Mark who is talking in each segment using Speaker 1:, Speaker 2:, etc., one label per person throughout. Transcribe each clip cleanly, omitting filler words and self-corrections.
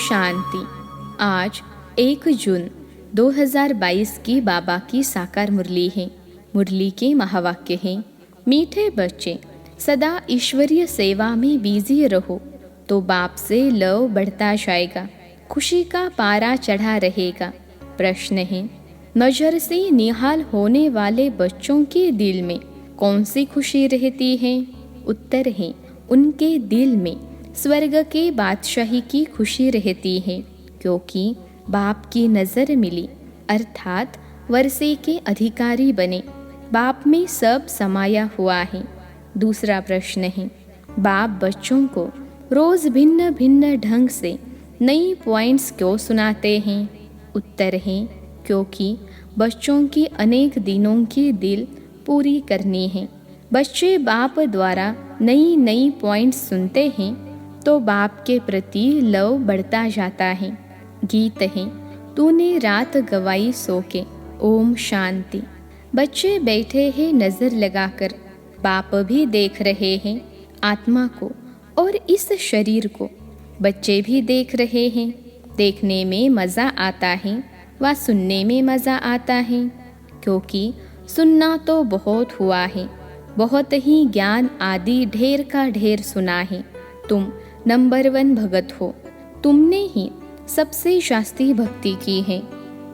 Speaker 1: शांति। आज 1 जून 2022 की बाबा की साकार मुरली है। मुरली के महावाक्य हैं, मीठे बच्चे सदा ईश्वरीय सेवा में बिजी रहो तो बाप से लव बढ़ता जाएगा, खुशी का पारा चढ़ा रहेगा। प्रश्न है, नजर से निहाल होने वाले बच्चों के दिल में कौन सी खुशी रहती है? उत्तर है, उनके दिल में स्वर्ग के बादशाही की खुशी रहती है, क्योंकि बाप की नज़र मिली अर्थात वर्षे के अधिकारी बने। बाप में सब समाया हुआ है। दूसरा प्रश्न है, बाप बच्चों को रोज़ भिन्न भिन्न ढंग से नई पॉइंट्स क्यों सुनाते हैं? उत्तर है, क्योंकि बच्चों की अनेक दिनों की दिल पूरी करनी है। बच्चे बाप द्वारा नई नई पॉइंट्स सुनते हैं तो बाप के प्रति लव बढ़ता जाता है। गीत है, तूने रात गवाई सो के, ओम शांति। बच्चे बैठे हैं नज़र लगाकर, बाप भी देख रहे हैं आत्मा को और इस शरीर को। बच्चे भी देख रहे हैं। देखने में मज़ा आता है व सुनने में मज़ा आता है, क्योंकि सुनना तो बहुत हुआ है, बहुत ही ज्ञान आदि ढेर का ढेर सुना है। तुम नंबर 1 भगत हो, तुमने ही सबसे शास्त्री भक्ति की है।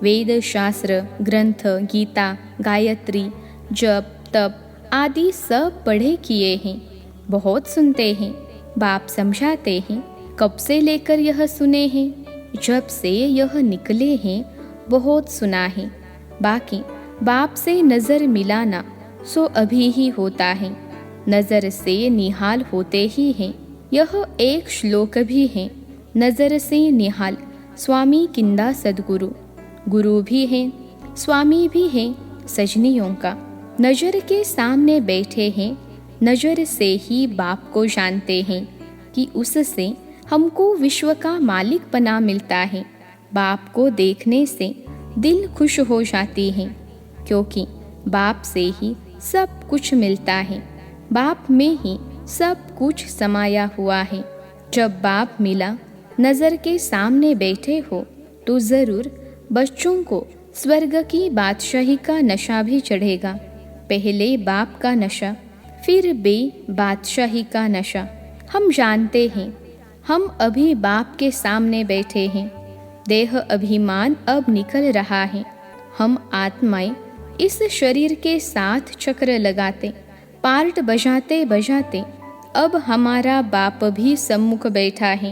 Speaker 1: वेद शास्त्र ग्रंथ गीता गायत्री जप तप आदि सब पढ़े किए हैं, बहुत सुनते हैं। बाप समझाते हैं, कब से लेकर यह सुने हैं? जब से यह निकले हैं बहुत सुना है। बाकी बाप से नज़र मिलाना सो अभी ही होता है, नज़र से निहाल होते ही हैं। यह एक श्लोक भी है, नज़र से निहाल स्वामी किंदा सद्गुरु। गुरु भी हैं, स्वामी भी हैं सजनियों का। नज़र के सामने बैठे हैं, नज़र से ही बाप को जानते हैं कि उससे हमको विश्व का मालिक बना मिलता है। बाप को देखने से दिल खुश हो जाती है, क्योंकि बाप से ही सब कुछ मिलता है, बाप में ही सब कुछ समाया हुआ है। जब बाप मिला, नज़र के सामने बैठे हो तो ज़रूर बच्चों को स्वर्ग की बादशाही का नशा भी चढ़ेगा। पहले बाप का नशा, फिर बादशाही का नशा। हम जानते हैं हम अभी बाप के सामने बैठे हैं। देह अभिमान अब निकल रहा है। हम आत्माएं इस शरीर के साथ चक्र लगाते, पार्ट बजाते बजाते अब हमारा बाप भी सम्मुख बैठा है।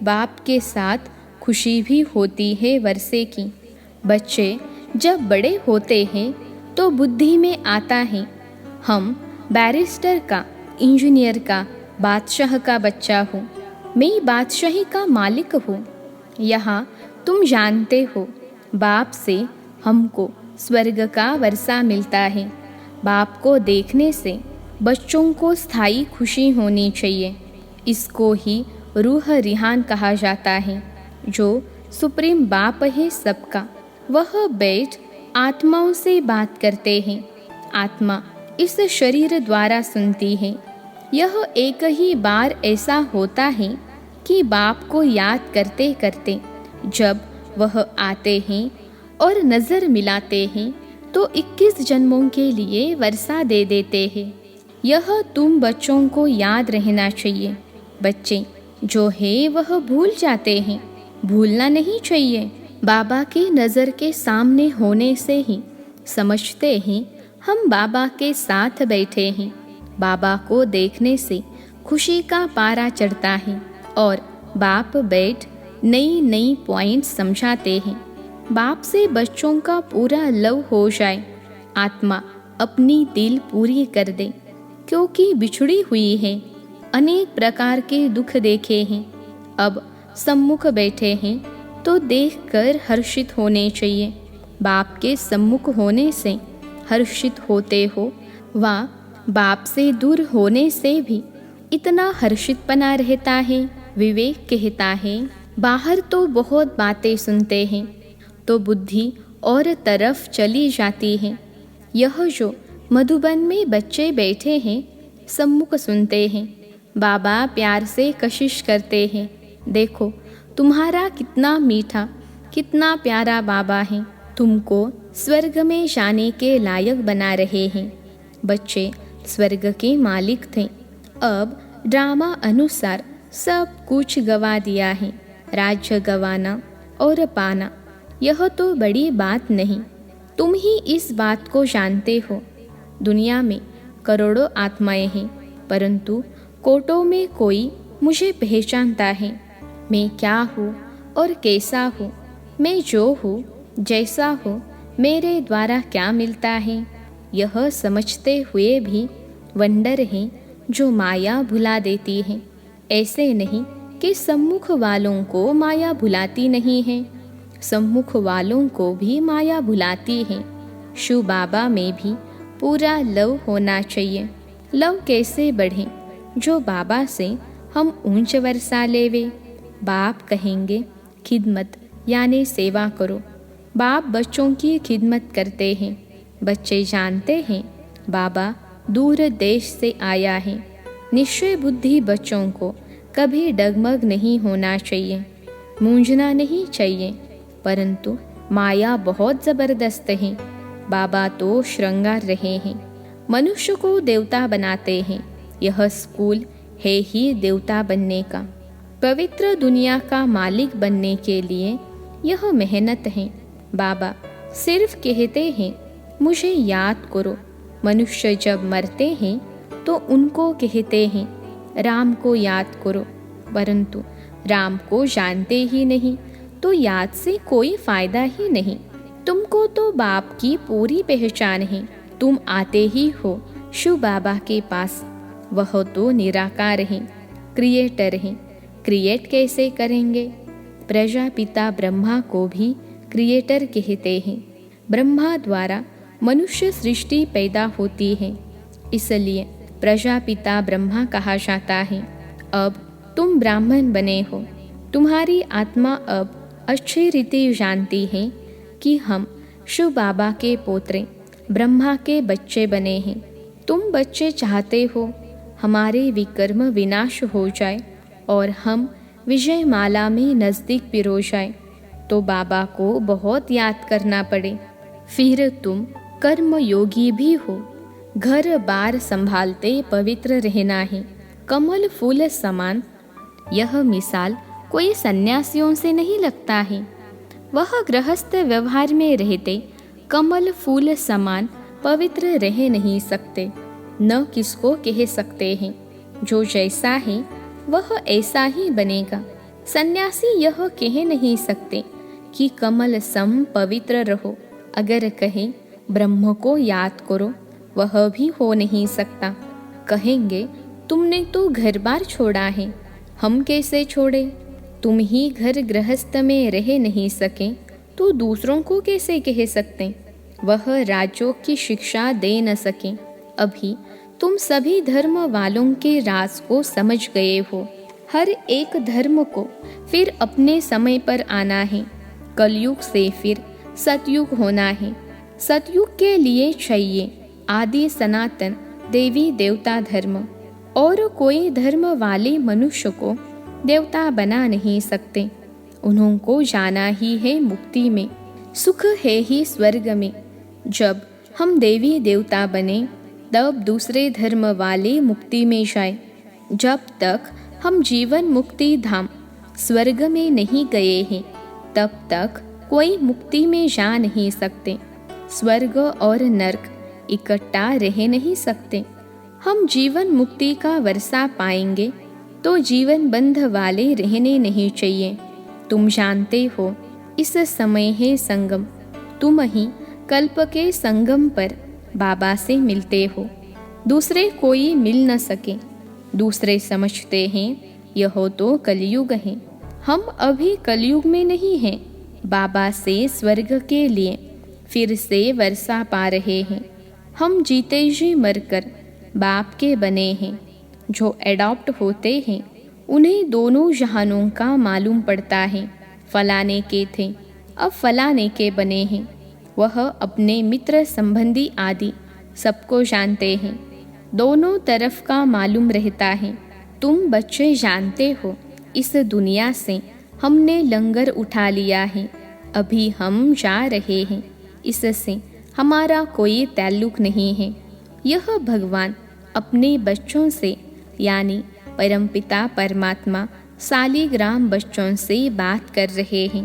Speaker 1: बाप के साथ खुशी भी होती है वर्षे की। बच्चे जब बड़े होते हैं तो बुद्धि में आता है, हम बैरिस्टर का, इंजीनियर का, बादशाह का बच्चा हूँ, मैं बादशाही का मालिक हूँ। यहाँ तुम जानते हो बाप से हमको स्वर्ग का वर्षा मिलता है। बाप को देखने से बच्चों को स्थायी खुशी होनी चाहिए। इसको ही रूह रिहान कहा जाता है। जो सुप्रीम बाप है सबका, वह बैठ आत्माओं से बात करते हैं। आत्मा इस शरीर द्वारा सुनती है। यह एक ही बार ऐसा होता है कि बाप को याद करते करते जब वह आते हैं और नज़र मिलाते हैं तो 21 जन्मों के लिए वर्षा दे देते हैं। यह तुम बच्चों को याद रहना चाहिए। बच्चे जो है वह भूल जाते हैं, भूलना नहीं चाहिए। बाबा की नज़र के सामने होने से ही समझते हैं हम बाबा के साथ बैठे हैं। बाबा को देखने से खुशी का पारा चढ़ता है और बाप बैठ नई नई पॉइंट्स समझाते हैं। बाप से बच्चों का पूरा लव हो जाए, आत्मा अपनी दिल पूरी कर दे, क्योंकि बिछड़ी हुई है, अनेक प्रकार के दुख देखे हैं। अब सम्मुख बैठे हैं तो देखकर हर्षित होने चाहिए। बाप के सम्मुख होने से हर्षित होते हो व बाप से दूर होने से भी इतना हर्षितपना रहता है। विवेक कहता है, बाहर तो बहुत बातें सुनते हैं तो बुद्धि और तरफ चली जाती है। यह जो मधुबन में बच्चे बैठे हैं, सम्मुख सुनते हैं। बाबा प्यार से कशिश करते हैं, देखो तुम्हारा कितना मीठा, कितना प्यारा बाबा है, तुमको स्वर्ग में जाने के लायक बना रहे हैं। बच्चे स्वर्ग के मालिक थे, अब ड्रामा अनुसार सब कुछ गवा दिया है। राज्य गवाना और पाना यह तो बड़ी बात नहीं, तुम ही इस बात को जानते हो। दुनिया में करोड़ों आत्माएं हैं, परंतु कोटों में कोई मुझे पहचानता है। मैं क्या हूँ और कैसा हूँ, मैं जो हूँ, जैसा हूँ, मेरे द्वारा क्या मिलता है, यह समझते हुए भी वंडर है जो माया भुला देती है। ऐसे नहीं कि सम्मुख वालों को माया भुलाती नहीं है, सम्मुख वालों को भी माया भुलाती है। शिव बाबा में भी पूरा लव होना चाहिए। लव कैसे बढ़े? जो बाबा से हम ऊंच वर्षा लेवे। बाप कहेंगे खिदमत यानी सेवा करो। बाप बच्चों की खिदमत करते हैं। बच्चे जानते हैं बाबा दूर देश से आया है। निश्चय बुद्धि बच्चों को कभी डगमग नहीं होना चाहिए, मूंझना नहीं चाहिए, परंतु माया बहुत ज़बरदस्त है। बाबा तो श्रृंगार रहे हैं, मनुष्य को देवता बनाते हैं। यह स्कूल है ही देवता बनने का। पवित्र दुनिया का मालिक बनने के लिए यह मेहनत है। बाबा सिर्फ कहते हैं मुझे याद करो। मनुष्य जब मरते हैं तो उनको कहते हैं राम को याद करो, परंतु राम को जानते ही नहीं तो याद से कोई फायदा ही नहीं। तुमको तो बाप की पूरी पहचान है। तुम आते ही हो शिव बाबा के पास। वह तो निराकार हैं, क्रिएटर हैं। क्रिएट कैसे करेंगे? प्रजापिता ब्रह्मा को भी क्रिएटर कहते हैं। ब्रह्मा द्वारा मनुष्य सृष्टि पैदा होती है, इसलिए प्रजापिता ब्रह्मा कहा जाता है। अब तुम ब्राह्मण बने हो। तुम्हारी आत्मा अब अच्छी रीति जानती है कि हम शिव बाबा के पोतरे ब्रह्मा के बच्चे बने हैं। तुम बच्चे चाहते हो हमारे विकर्म विनाश हो जाए और हम विजय माला में नज़दीक पिरो जाए, तो बाबा को बहुत याद करना पड़े। फिर तुम कर्म योगी भी हो। घर बार संभालते पवित्र रहना है, कमल फूल समान। यह मिसाल कोई सन्यासियों से नहीं लगता है। वह गृहस्थ व्यवहार में रहते कमल फूल समान पवित्र रह नहीं सकते, न किसको कह सकते हैं। जो जैसा है वह ऐसा ही बनेगा। सन्यासी यह कह नहीं सकते कि कमल सम पवित्र रहो। अगर कहें ब्रह्म को याद करो, वह भी हो नहीं सकता। कहेंगे तुमने तो घर बार छोड़ा है, हम कैसे छोड़े? तुम ही घर गृहस्थ में रह नहीं सके तो दूसरों को कैसे कह सकते? वह राजों की शिक्षा दे न सके। अभी तुम सभी धर्म वालों के राज को समझ गए हो। हर एक धर्म को फिर अपने समय पर आना है। कलयुग से फिर सतयुग होना है। सतयुग के लिए चाहिए आदि सनातन देवी देवता धर्म, और कोई धर्म वाले मनुष्य को देवता बना नहीं सकते। उन्हों को जाना ही है मुक्ति में, सुख है ही स्वर्ग में। जब हम देवी देवता बने तब दूसरे धर्म वाले मुक्ति में जाए। जब तक हम जीवन मुक्ति धाम स्वर्ग में नहीं गए हैं तब तक कोई मुक्ति में जा नहीं सकते। स्वर्ग और नरक इकट्ठा रह नहीं सकते। हम जीवन मुक्ति का वर्षा पाएंगे तो जीवन बंध वाले रहने नहीं चाहिए। तुम जानते हो इस समय है संगम। तुम ही कल्प के संगम पर बाबा से मिलते हो, दूसरे कोई मिल न सके। दूसरे समझते हैं यह तो कलयुग है। हम अभी कलयुग में नहीं हैं। बाबा से स्वर्ग के लिए फिर से वर्षा पा रहे हैं। हम जीते जी मरकर बाप के बने हैं। जो एडॉप्ट होते हैं उन्हें दोनों जहानों का मालूम पड़ता है। फलाने के थे, अब फलाने के बने हैं। वह अपने मित्र संबंधी आदि सबको जानते हैं। दोनों तरफ का मालूम रहता है। तुम बच्चे जानते हो इस दुनिया से हमने लंगर उठा लिया है, अभी हम जा रहे हैं, इससे हमारा कोई ताल्लुक नहीं है। यह भगवान अपने बच्चों से यानी परमपिता परमात्मा सालिग्राम बच्चों से बात कर रहे हैं।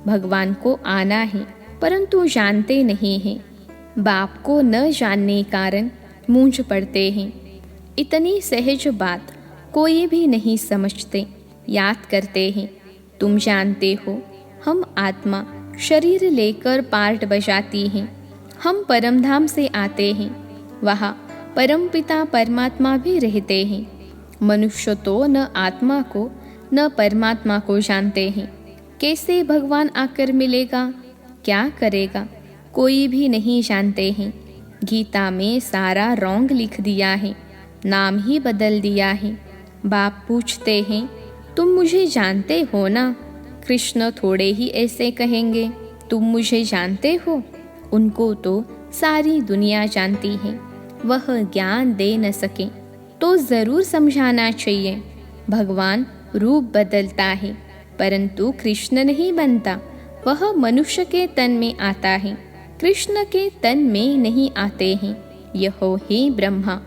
Speaker 1: भगवान को आना है परंतु जानते नहीं हैं। बाप को न जानने कारण मूंझ पड़ते हैं। इतनी सहज बात कोई भी नहीं समझते, याद करते हैं। तुम जानते हो हम आत्मा शरीर लेकर पार्ट बजाती हैं। हम परमधाम से आते हैं, वहाँ परमपिता परमात्मा भी रहते हैं। मनुष्य तो न आत्मा को न परमात्मा को जानते हैं। कैसे भगवान आकर मिलेगा, क्या करेगा, कोई भी नहीं जानते हैं। गीता में सारा रॉन्ग लिख दिया है, नाम ही बदल दिया है। बाप पूछते हैं तुम मुझे जानते हो ना? कृष्ण थोड़े ही ऐसे कहेंगे तुम मुझे जानते हो। उनको तो सारी दुनिया जानती है, वह ज्ञान दे न सके तो ज़रूर समझाना चाहिए। भगवान रूप बदलता है परंतु कृष्ण नहीं बनता। वह मनुष्य के तन में आता है, कृष्ण के तन में नहीं आते हैं। यह है ब्रह्मा,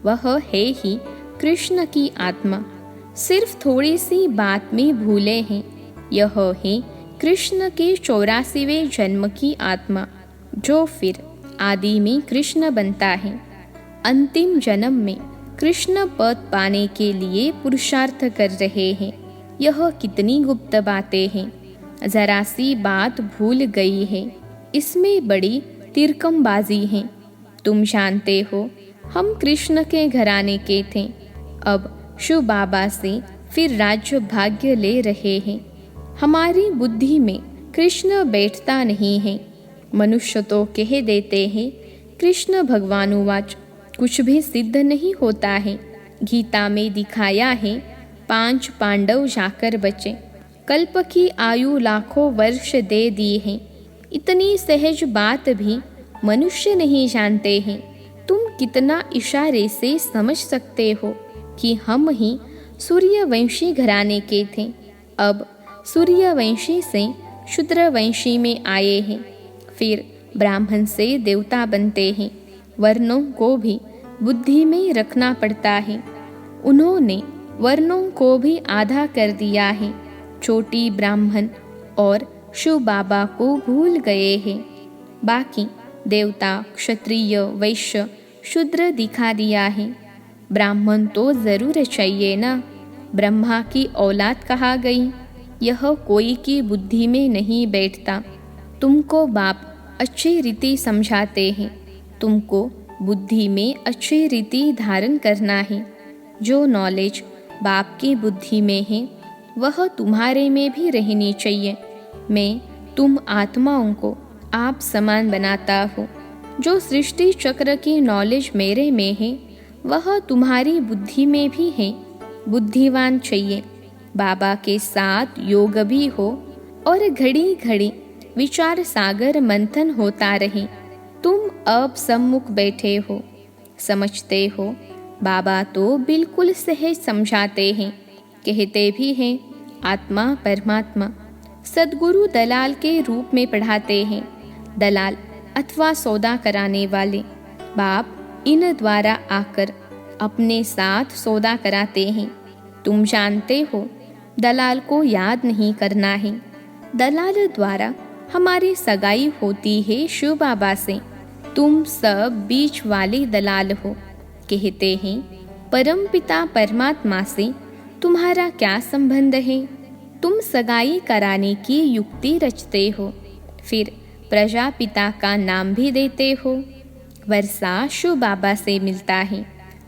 Speaker 1: वह है ही कृष्ण की आत्मा। सिर्फ थोड़ी सी बात में भूले हैं। यह है कृष्ण के 84वें जन्म की आत्मा, जो फिर आदि में कृष्ण बनता है। अंतिम जन्म में कृष्ण पद पाने के लिए पुरुषार्थ कर रहे हैं। यह कितनी गुप्त बातें हैं, जरा सी बात भूल गई है, इसमें बड़ी तिरकमबाजी है। तुम जानते हो हम कृष्ण के घराने के थे, अब शिव बाबा से फिर राज्य भाग्य ले रहे हैं। हमारी बुद्धि में कृष्ण बैठता नहीं है। मनुष्य तो कह देते हैं कृष्ण भगवानुवाच, कुछ भी सिद्ध नहीं होता है। गीता में दिखाया है 5 पांडव जाकर बचे, कल्प की आयु लाखों वर्ष दे दी है। इतनी सहज बात भी मनुष्य नहीं जानते हैं। तुम कितना इशारे से समझ सकते हो कि हम ही सूर्यवंशी घराने के थे, अब सूर्यवंशी से शूद्रवंशी में आए हैं, फिर ब्राह्मण से देवता बनते हैं। वर्णों को भी बुद्धि में रखना पड़ता है। उन्होंने वर्णों को भी आधा कर दिया है। छोटी ब्राह्मण और शिव बाबा को भूल गए हैं। बाकी देवता, क्षत्रिय, वैश्य, शूद्र दिखा दिया है। ब्राह्मण तो जरूर चाहिए ना, ब्रह्मा की औलाद कहा गई। यह कोई की बुद्धि में नहीं बैठता। तुमको बाप अच्छी रीति समझाते हैं, तुमको बुद्धि में अच्छी रीति धारण करना है। जो नॉलेज बाप की बुद्धि में है वह तुम्हारे में भी रहनी चाहिए। मैं तुम आत्माओं को आप समान बनाता हूँ। जो सृष्टि चक्र की नॉलेज मेरे में है वह तुम्हारी बुद्धि में भी है। बुद्धिवान चाहिए। बाबा के साथ योग भी हो और घड़ी घड़ी विचार सागर मंथन होता रहे। तुम अब सम्मुख बैठे हो, समझते हो। बाबा तो बिल्कुल सहज समझाते हैं, कहते भी हैं आत्मा परमात्मा। सद्गुरु दलाल के रूप में पढ़ाते हैं। दलाल अथवा सौदा कराने वाले, बाप इन द्वारा आकर अपने साथ सौदा कराते हैं। तुम जानते हो दलाल को याद नहीं करना है। दलाल द्वारा हमारी सगाई होती है शिव बाबा से। तुम सब बीच वाले दलाल हो। कहते हैं परमपिता परमात्मा से तुम्हारा क्या संबंध है? तुम सगाई कराने की युक्ति रचते हो, फिर प्रजापिता का नाम भी देते हो। वर्षा शिव बाबा से मिलता है।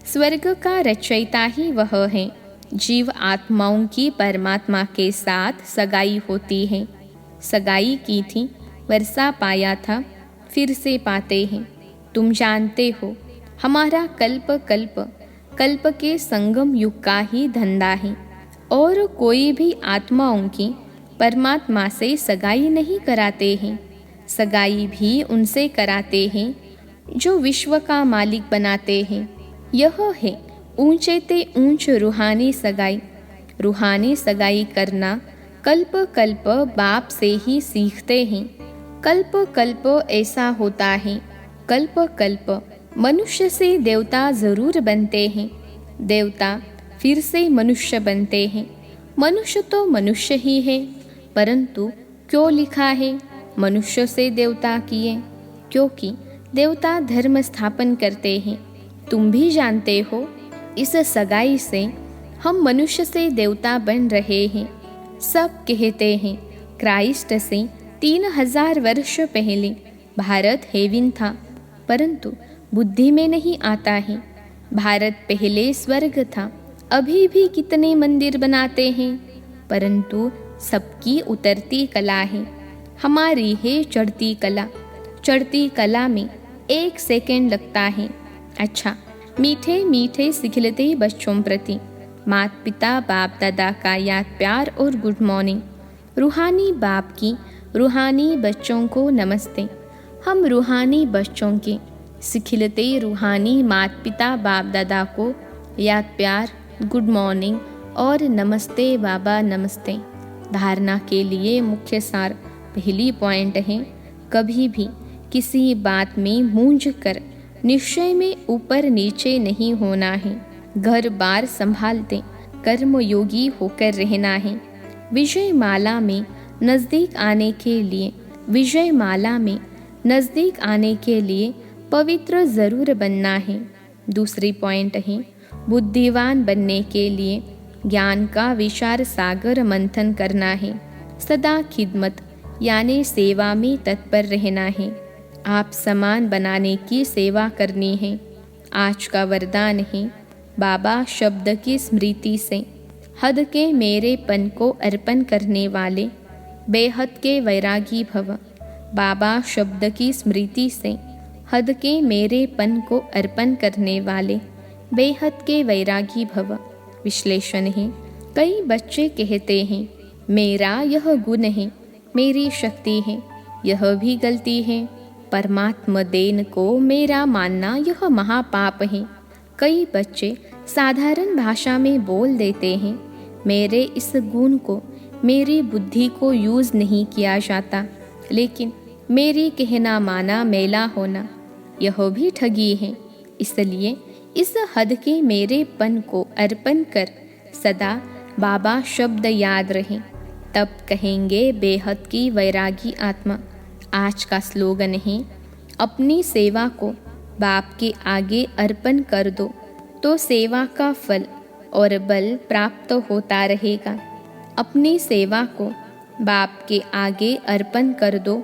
Speaker 1: स्वर्ग का रचयिता ही वह है। जीव आत्माओं की परमात्मा के साथ सगाई होती है। सगाई की थी, वर्षा पाया था, फिर से पाते हैं। तुम जानते हो हमारा कल्प कल्प कल्प के संगम युग का ही धंधा है, और कोई भी आत्माओं की परमात्मा से सगाई नहीं कराते हैं। सगाई भी उनसे कराते हैं जो विश्व का मालिक बनाते हैं। यह है ऊंचे ते ऊंच रूहानी सगाई। रूहानी सगाई करना कल्प कल्प बाप से ही सीखते हैं। कल्प कल्प ऐसा होता है, कल्प कल्प मनुष्य से देवता जरूर बनते हैं, देवता फिर से मनुष्य बनते हैं। मनुष्य तो मनुष्य ही है, परंतु क्यों लिखा है मनुष्य से देवता किए? क्योंकि देवता धर्म स्थापन करते हैं। तुम भी जानते हो, इस सगाई से हम मनुष्य से देवता बन रहे हैं। सब कहते हैं क्राइस्ट से 3000 वर्ष पहले भारत हेवन था, परंतु बुद्धि में नहीं आता है। भारत पहले स्वर्ग था। अभी भी कितने मंदिर बनाते हैं, परंतु सबकी उतरती कला है, हमारी है चढ़ती कला। चढ़ती कला में 1 सेकंड लगता है। अच्छा, मीठे मीठे सिखलते बच्चों प्रति माता पिता बाप दादा का याद प्यार और गुड मॉर्निंग। रूहानी बाप की रूहानी बच्चों को नमस्ते। हम रूहानी बच्चों के सिखलते रूहानी माता पिता बाप दादा को याद प्यार, गुड मॉर्निंग और नमस्ते बाबा नमस्ते। धारणा के लिए मुख्य सार पहली पॉइंट है, कभी भी किसी बात में मूंझ कर निश्चय में ऊपर नीचे नहीं होना है। घर बार संभालते कर्मयोगी होकर रहना है। विजय माला में नज़दीक आने के लिए, विजय माला में नज़दीक आने के लिए पवित्र ज़रूर बनना है। दूसरी पॉइंट है, बुद्धिवान बनने के लिए ज्ञान का विशाल सागर मंथन करना है। सदा खिदमत यानी सेवा में तत्पर रहना है। आप समान बनाने की सेवा करनी है। आज का वरदान है, बाबा शब्द की स्मृति से हद के मेरेपन को अर्पण करने वाले बेहद के वैरागी भव। बाबा शब्द की स्मृति से हद के मेरेपन को अर्पण करने वाले बेहद के वैरागी भव। विश्लेषण है, कई बच्चे कहते हैं मेरा यह गुण है, मेरी शक्ति है, यह भी गलती है। परमात्मा देन को मेरा मानना यह महापाप है। कई बच्चे साधारण भाषा में बोल देते हैं मेरे इस गुण को, मेरी बुद्धि को यूज़ नहीं किया जाता, लेकिन मेरी कहना माना मेला होना, यह भी ठगी है। इसलिए इस हद के मेरेपन को अर्पण कर सदा बाबा शब्द याद रहे, तब कहेंगे बेहद की वैरागी आत्मा। आज का स्लोगन है, अपनी सेवा को बाप के आगे अर्पण कर दो तो सेवा का फल और बल प्राप्त होता रहेगा। अपनी सेवा को बाप के आगे अर्पण कर दो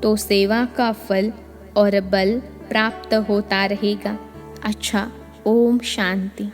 Speaker 1: तो सेवा का फल और बल प्राप्त होता रहेगा। अच्छा, ओम शांति।